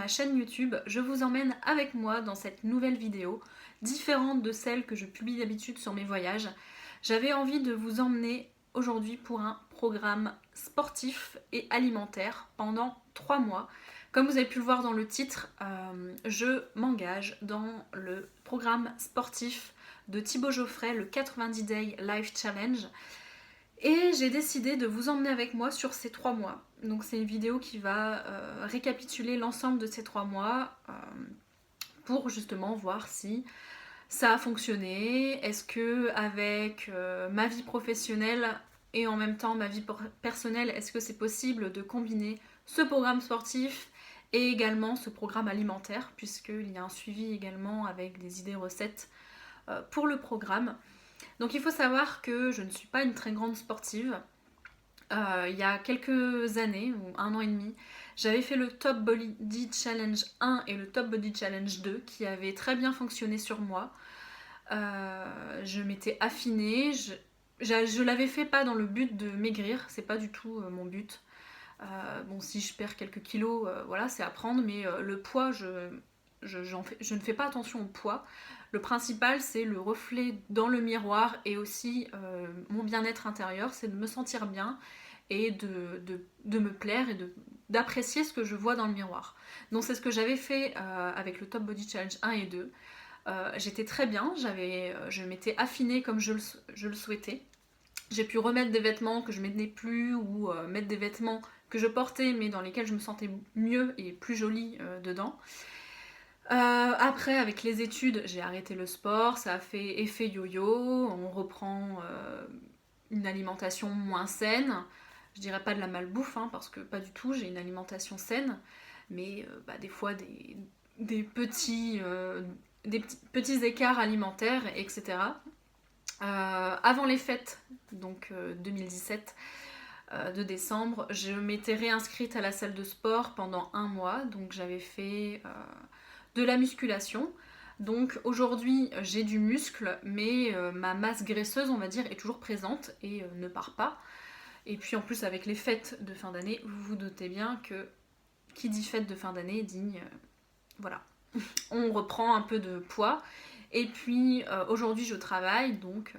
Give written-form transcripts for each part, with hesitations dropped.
ma chaîne YouTube, je vous emmène avec moi dans cette nouvelle vidéo, différente de celle que je publie d'habitude sur mes voyages. J'avais envie de vous emmener aujourd'hui pour un programme sportif et alimentaire pendant 3 mois. Comme vous avez pu le voir dans le titre, je m'engage dans le programme sportif de Thibaut Geoffrey, le 90 Day Life Challenge. Et j'ai décidé de vous emmener avec moi sur ces 3 mois. Donc c'est une vidéo qui va récapituler l'ensemble de ces 3 mois pour justement voir si ça a fonctionné. Est-ce que avec ma vie professionnelle et en même temps ma vie personnelle, est-ce que c'est possible de combiner ce programme sportif et également ce programme alimentaire, puisqu'il y a un suivi également avec des idées recettes pour le programme. Donc il faut savoir que je ne suis pas une très grande sportive. Il y a quelques années, ou 1 an et demi, j'avais fait le Top Body Challenge 1 et le Top Body Challenge 2 qui avaient très bien fonctionné sur moi. Je m'étais affinée, je l'avais fait pas dans le but de maigrir, c'est pas du tout mon but. Bon, si je perds quelques kilos, voilà, c'est à prendre, mais le poids, je ne fais pas attention au poids. Le principal, c'est le reflet dans le miroir et aussi mon bien-être intérieur, c'est de me sentir bien et de me plaire et d'apprécier ce que je vois dans le miroir. Donc c'est ce que j'avais fait avec le Top Body Challenge 1 et 2. J'étais très bien, je m'étais affinée comme je le souhaitais. J'ai pu remettre des vêtements que je mettais plus ou mettre des vêtements que je portais mais dans lesquels je me sentais mieux et plus jolie dedans. Après, avec les études, j'ai arrêté le sport, ça a fait effet yo-yo, on reprend une alimentation moins saine. Je dirais pas de la malbouffe, hein, parce que pas du tout, j'ai une alimentation saine, mais des fois des petits écarts alimentaires, etc. Avant les fêtes, donc 2017, de décembre, je m'étais réinscrite à la salle de sport pendant 1 mois, donc j'avais fait de la musculation. Donc aujourd'hui j'ai du muscle, mais ma masse graisseuse, on va dire, est toujours présente et ne part pas. Et puis en plus avec les fêtes de fin d'année, vous vous doutez bien que qui dit fête de fin d'année dit voilà, on reprend un peu de poids. Et puis aujourd'hui je travaille, donc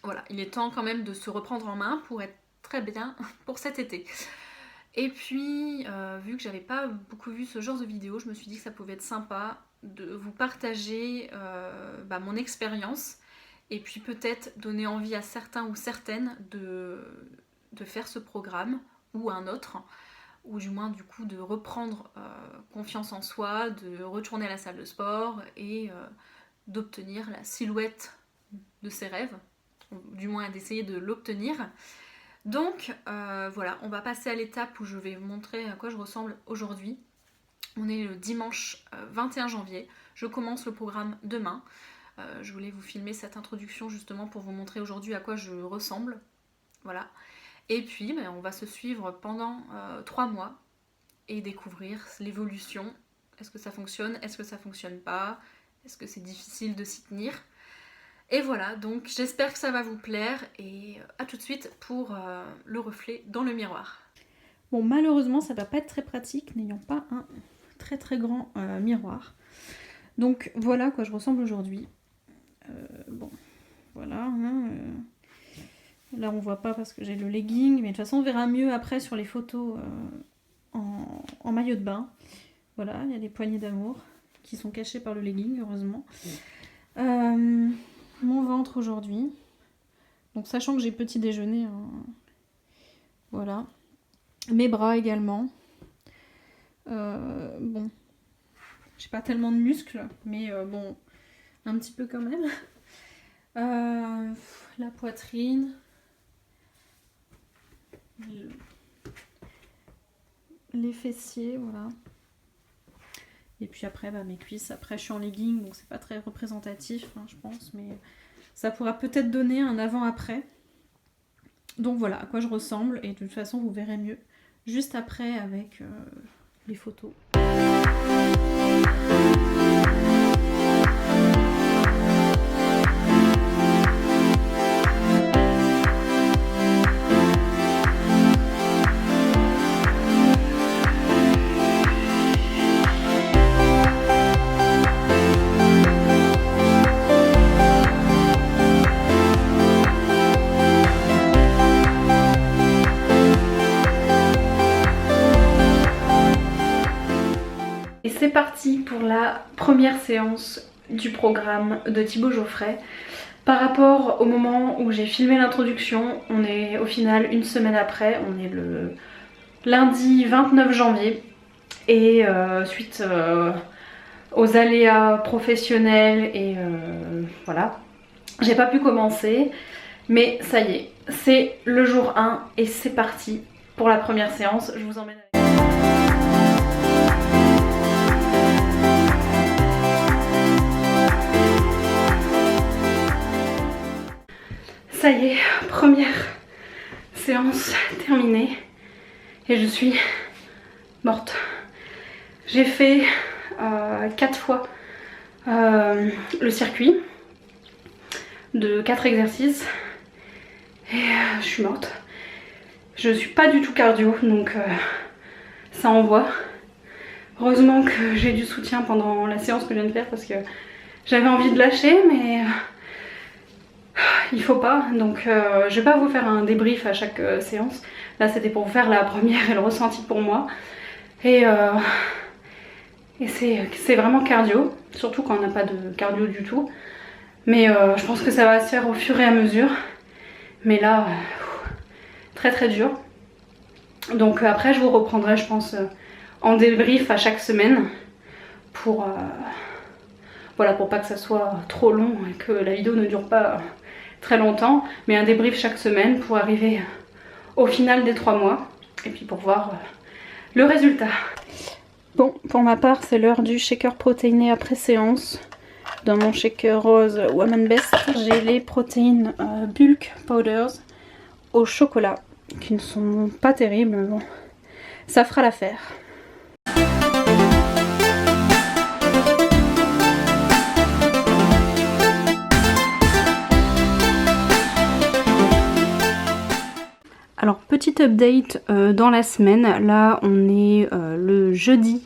voilà, il est temps quand même de se reprendre en main pour être très bien pour cet été. Et puis, vu que j'avais pas beaucoup vu ce genre de vidéo, je me suis dit que ça pouvait être sympa de vous partager mon expérience et puis peut-être donner envie à certains ou certaines de faire ce programme ou un autre, ou du moins du coup de reprendre confiance en soi, de retourner à la salle de sport et d'obtenir la silhouette de ses rêves, du moins d'essayer de l'obtenir. Donc voilà, on va passer à l'étape où je vais vous montrer à quoi je ressemble aujourd'hui. On est le dimanche 21 janvier, je commence le programme demain. Je voulais vous filmer cette introduction justement pour vous montrer aujourd'hui à quoi je ressemble. Voilà. Et puis on va se suivre pendant 3 mois et découvrir l'évolution. Est-ce que ça fonctionne? Est-ce que ça fonctionne pas? Est-ce que c'est difficile de s'y tenir? Et voilà, donc j'espère que ça va vous plaire et à tout de suite pour le reflet dans le miroir. Bon, malheureusement, ça va pas être très pratique, n'ayant pas un très très grand miroir. Donc voilà à quoi je ressemble aujourd'hui. Bon, voilà. Hein, là, on voit pas parce que j'ai le legging, mais de toute façon, on verra mieux après sur les photos en maillot de bain. Voilà, il y a des poignées d'amour qui sont cachées par le legging, heureusement. Mon ventre aujourd'hui, donc sachant que j'ai petit déjeuner, hein, voilà, mes bras également, bon, j'ai pas tellement de muscles, mais bon, un petit peu quand même, la poitrine, les fessiers, voilà. Et puis après, mes cuisses. Après, je suis en legging, donc c'est pas très représentatif, hein, je pense. Mais ça pourra peut-être donner un avant-après. Donc voilà à quoi je ressemble. Et de toute façon, vous verrez mieux juste après avec les photos. la première séance du programme de Thibaut Geoffrey. Par rapport au moment où j'ai filmé l'introduction, on est au final une semaine après, on est le lundi 29 janvier et suite aux aléas professionnels et voilà, j'ai pas pu commencer, mais ça y est, c'est le jour 1 et c'est parti pour la première séance. Je vous emmène avec. Ça y est, première séance terminée et je suis morte. J'ai fait 4 fois le circuit de 4 exercices et je suis morte. Je suis pas du tout cardio donc ça envoie. Heureusement que j'ai du soutien pendant la séance que je viens de faire parce que j'avais envie de lâcher mais il faut pas, donc je vais pas vous faire un débrief à chaque séance. Là c'était pour vous faire la première et le ressenti pour moi. Et c'est vraiment cardio, surtout quand on n'a pas de cardio du tout. Mais je pense que ça va se faire au fur et à mesure. Mais là, très très dur. Donc après je vous reprendrai je pense en débrief à chaque semaine pour voilà, pour pas que ça soit trop long et que la vidéo ne dure pas très longtemps, mais un débrief chaque semaine pour arriver au final des 3 mois et puis pour voir le résultat. Bon, pour ma part c'est l'heure du shaker protéiné après séance. Dans mon shaker rose Woman Best, j'ai les protéines Bulk Powders au chocolat qui ne sont pas terribles, mais bon, ça fera l'affaire. Alors petit update dans la semaine, là on est le jeudi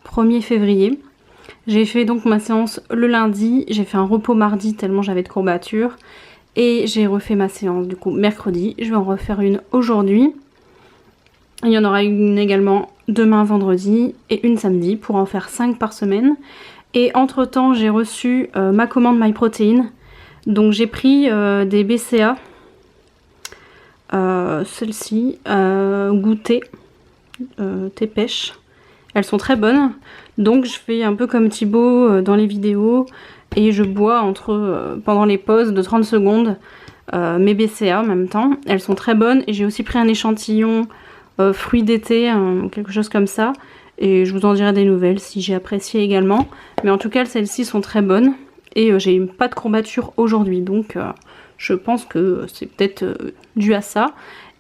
1er février. J'ai fait donc ma séance le lundi, j'ai fait un repos mardi tellement j'avais de courbatures. Et j'ai refait ma séance du coup mercredi, je vais en refaire une aujourd'hui. Il y en aura une également demain vendredi et une samedi pour en faire 5 par semaine. Et entre temps j'ai reçu ma commande MyProtein. Donc j'ai pris des BCA. Celles-ci, goûter, thé pêche, elles sont très bonnes, donc je fais un peu comme Thibaut dans les vidéos et je bois pendant les pauses de 30 secondes mes BCA en même temps. Elles sont très bonnes et j'ai aussi pris un échantillon fruits d'été, quelque chose comme ça, et je vous en dirai des nouvelles si j'ai apprécié également, mais en tout cas celles-ci sont très bonnes et j'ai pas de courbatures aujourd'hui, donc je pense que c'est peut-être dû à ça.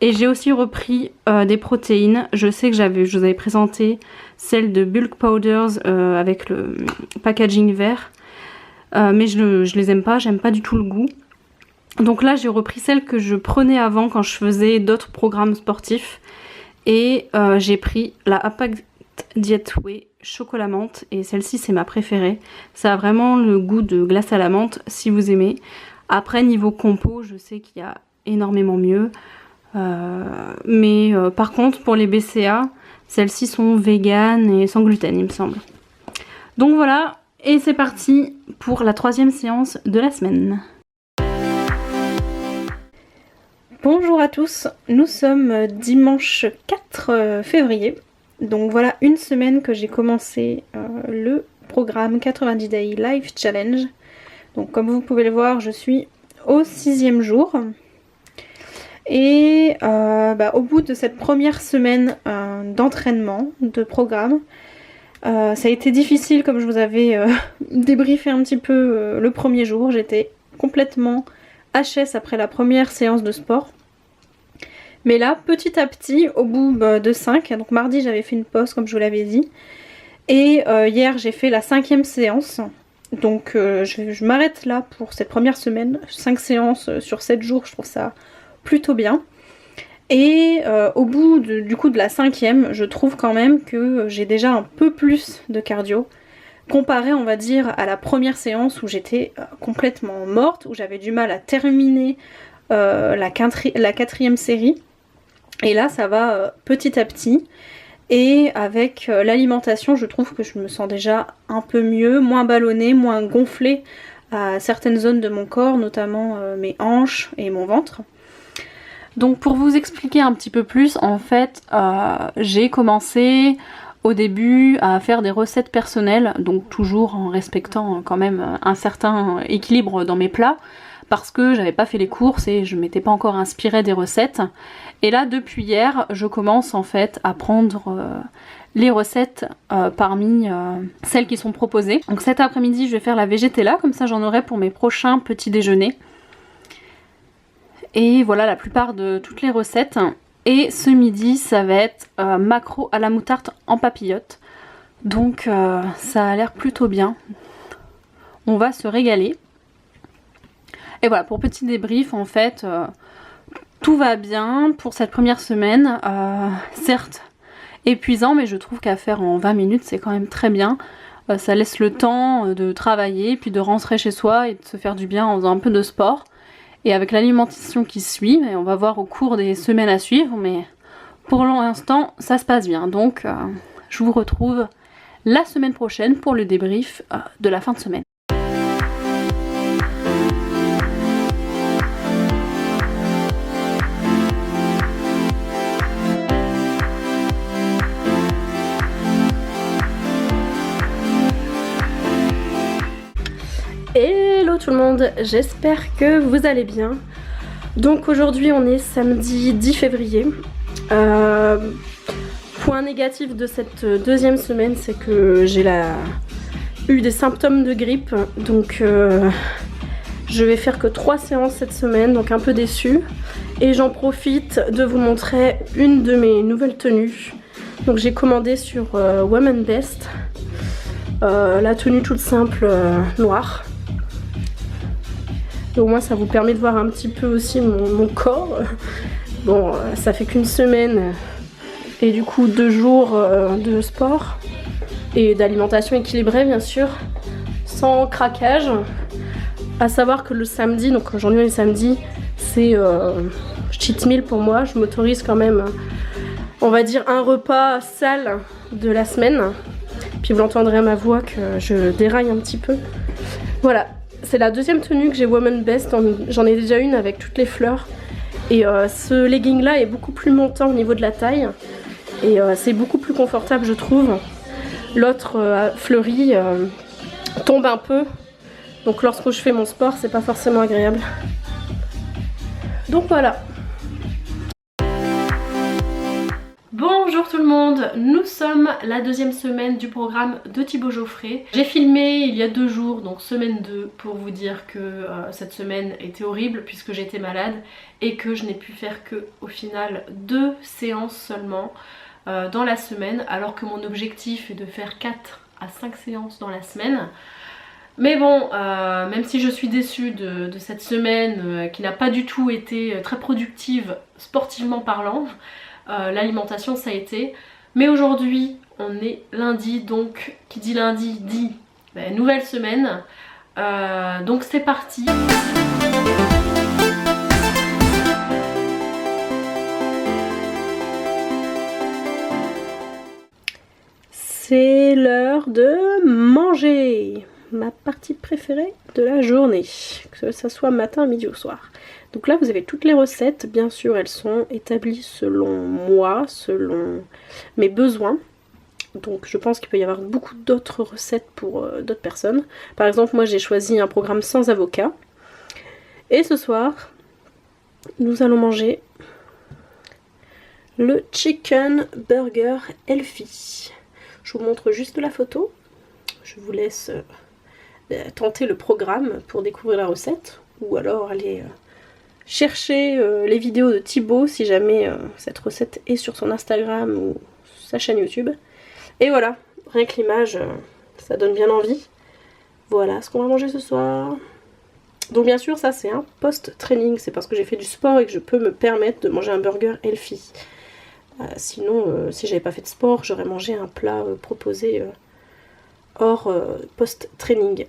Et j'ai aussi repris des protéines. Je sais que je vous avais présenté celle de Bulk Powders avec le packaging vert. Mais je les aime pas, j'aime pas du tout le goût. Donc là j'ai repris celle que je prenais avant quand je faisais d'autres programmes sportifs. Et j'ai pris la Impact Diet Whey chocolat menthe. Et celle-ci c'est ma préférée. Ça a vraiment le goût de glace à la menthe si vous aimez. Après niveau compo je sais qu'il y a énormément mieux, mais par contre pour les BCA celles-ci sont véganes et sans gluten il me semble. Donc voilà, et c'est parti pour la 3e séance de la semaine. Bonjour à tous, nous sommes dimanche 4 février, donc voilà une semaine que j'ai commencé le programme 90 Day Life Challenge. Donc comme vous pouvez le voir, je suis au 6e jour. Et au bout de cette première semaine d'entraînement, de programme, ça a été difficile comme je vous avais débriefé un petit peu le premier jour. J'étais complètement HS après la première séance de sport. Mais là, petit à petit, au bout de 5, donc mardi j'avais fait une pause comme je vous l'avais dit. Et hier j'ai fait la 5e séance. Donc je m'arrête là pour cette première semaine, 5 séances sur 7 jours, je trouve ça plutôt bien. Et au bout du coup de la 5e, je trouve quand même que j'ai déjà un peu plus de cardio, comparé on va dire à la première séance où j'étais complètement morte, où j'avais du mal à terminer la 4e série. Et là ça va petit à petit. Et avec l'alimentation, je trouve que je me sens déjà un peu mieux, moins ballonnée, moins gonflée à certaines zones de mon corps, notamment mes hanches et mon ventre. Donc pour vous expliquer un petit peu plus, en fait, j'ai commencé au début à faire des recettes personnelles, donc toujours en respectant quand même un certain équilibre dans mes plats, parce que j'avais pas fait les courses et je m'étais pas encore inspirée des recettes. Et là, depuis hier, je commence en fait à prendre les recettes parmi celles qui sont proposées. Donc cet après-midi, je vais faire la végétella, comme ça j'en aurai pour mes prochains petits déjeuners. Et voilà la plupart de toutes les recettes. Et ce midi, ça va être maquereau à la moutarde en papillote. Donc ça a l'air plutôt bien. On va se régaler. Et voilà, pour petit débrief, en fait, tout va bien pour cette première semaine. Certes, épuisant, mais je trouve qu'à faire en 20 minutes, c'est quand même très bien. Ça laisse le temps de travailler, puis de rentrer chez soi et de se faire du bien en faisant un peu de sport. Et avec l'alimentation qui suit, on va voir au cours des semaines à suivre, mais pour l'instant, ça se passe bien. Donc, je vous retrouve la semaine prochaine pour le débrief de la fin de semaine. Hello tout le monde, j'espère que vous allez bien. Donc aujourd'hui on est samedi 10 février. Point négatif de cette deuxième semaine, c'est que j'ai eu des symptômes de grippe. Donc je vais faire que 3 séances cette semaine, donc un peu déçue. Et j'en profite de vous montrer une de mes nouvelles tenues. Donc j'ai commandé sur Women Best la tenue toute simple noire. Et au moins ça vous permet de voir un petit peu aussi mon corps. Bon, ça fait qu'une semaine et du coup 2 jours de sport et d'alimentation équilibrée bien sûr, sans craquage. À savoir que le samedi, donc aujourd'hui on est samedi, c'est cheat meal pour moi. Je m'autorise quand même, on va dire, un repas sale de la semaine. Puis vous l'entendrez à ma voix que je déraille un petit peu. Voilà. C'est la deuxième tenue que j'ai Woman Best, j'en ai déjà une avec toutes les fleurs. Et ce legging là est beaucoup plus montant au niveau de la taille. Et c'est beaucoup plus confortable je trouve. L'autre fleuri tombe un peu. Donc lorsque je fais mon sport c'est pas forcément agréable. Donc voilà. Bonjour tout le monde, nous sommes la deuxième semaine du programme de Thibaut Geoffrey. J'ai filmé il y a 2 jours, donc semaine 2, pour vous dire que cette semaine était horrible puisque j'étais malade et que je n'ai pu faire que au final 2 séances seulement dans la semaine, alors que mon objectif est de faire 4 à 5 séances dans la semaine. Mais bon, même si je suis déçue de cette semaine qui n'a pas du tout été très productive sportivement parlant, l'alimentation ça a été. Mais aujourd'hui on est lundi, donc qui dit lundi dit nouvelle semaine. Donc c'est parti. C'est l'heure de manger, ma partie préférée de la journée, que ça soit matin, midi ou soir. Donc là vous avez toutes les recettes, bien sûr elles sont établies selon moi, selon mes besoins. Donc je pense qu'il peut y avoir beaucoup d'autres recettes pour d'autres personnes. Par exemple moi j'ai choisi un programme sans avocat. Et ce soir nous allons manger le Chicken Burger Healthy. Je vous montre juste la photo. Je vous laisse tenter le programme pour découvrir la recette. Ou alors aller chercher les vidéos de Thibaut si jamais cette recette est sur son Instagram ou sa chaîne YouTube. Et voilà, rien que l'image, ça donne bien envie. Voilà ce qu'on va manger ce soir. Donc bien sûr ça c'est un post-training, c'est parce que j'ai fait du sport et que je peux me permettre de manger un burger healthy. Sinon si j'avais pas fait de sport j'aurais mangé un plat proposé hors post-training.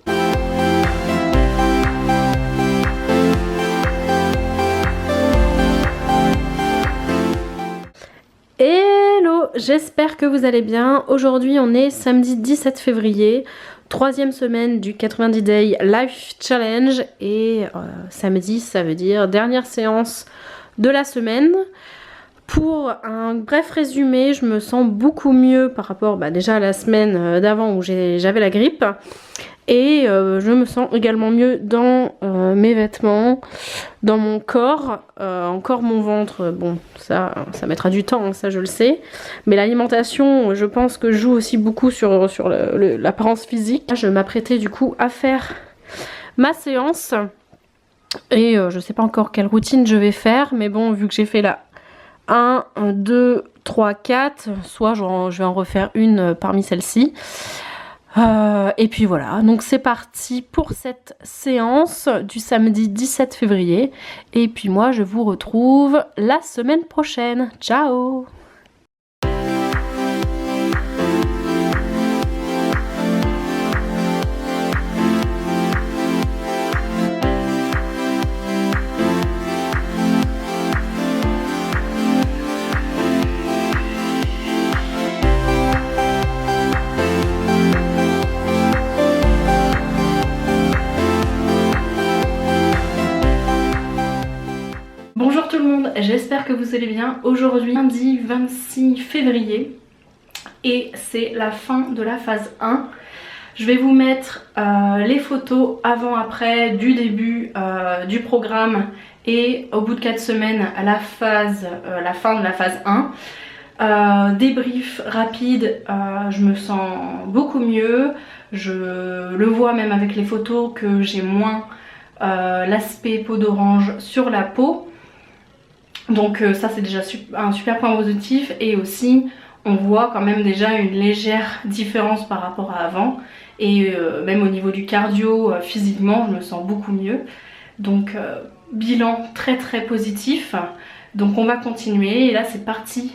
Hello, j'espère que vous allez bien. Aujourd'hui on est samedi 17 février, troisième semaine du 90 Day Life Challenge et samedi ça veut dire dernière séance de la semaine. Pour un bref résumé, je me sens beaucoup mieux par rapport déjà à la semaine d'avant où j'avais la grippe. Et je me sens également mieux dans mes vêtements, dans mon corps, encore mon ventre, bon ça mettra du temps, hein, ça je le sais. Mais l'alimentation, je pense que joue aussi beaucoup sur l'apparence physique. Je m'apprêtais du coup à faire ma séance. Et je sais pas encore quelle routine je vais faire, mais bon, vu que j'ai fait la 1, 2, 3, 4, soit je vais en refaire une parmi celles-ci. Et puis voilà, donc c'est parti pour cette séance du samedi 17 février. Et puis moi, je vous retrouve la semaine prochaine. Ciao! Bonjour tout le monde, j'espère que vous allez bien. Aujourd'hui, lundi 26 février et c'est la fin de la phase 1. Je vais vous mettre les photos avant-après du début du programme et au bout de 4 semaines à la fin de la phase 1. Débrief rapide, je me sens beaucoup mieux. Je le vois même avec les photos que j'ai moins l'aspect peau d'orange sur la peau. Donc ça c'est déjà un super point positif et aussi on voit quand même déjà une légère différence par rapport à avant et même au niveau du cardio, physiquement je me sens beaucoup mieux. Donc bilan très très positif. Donc on va continuer et là c'est parti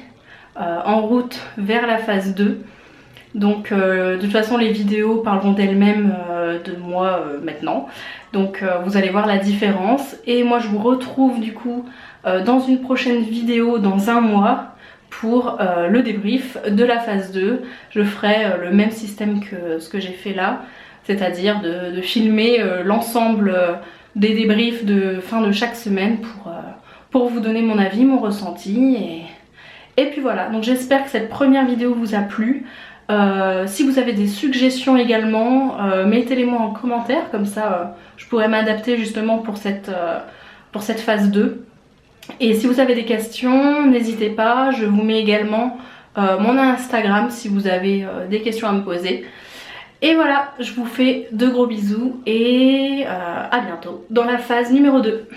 en route vers la phase 2. Donc de toute façon les vidéos parleront d'elles-mêmes de moi maintenant. Donc vous allez voir la différence et moi je vous retrouve du coup dans une prochaine vidéo dans un mois pour le débrief de la phase 2. Je ferai le même système que ce que j'ai fait là, c'est-à-dire de filmer l'ensemble des débriefs de fin de chaque semaine pour vous donner mon avis, mon ressenti et puis voilà. Donc j'espère que cette première vidéo vous a plu. Si vous avez des suggestions également, mettez-les moi en commentaire, comme ça je pourrais m'adapter justement pour cette phase 2. Et si vous avez des questions, n'hésitez pas, je vous mets également mon Instagram si vous avez des questions à me poser. Et voilà, je vous fais de gros bisous et à bientôt dans la phase numéro 2.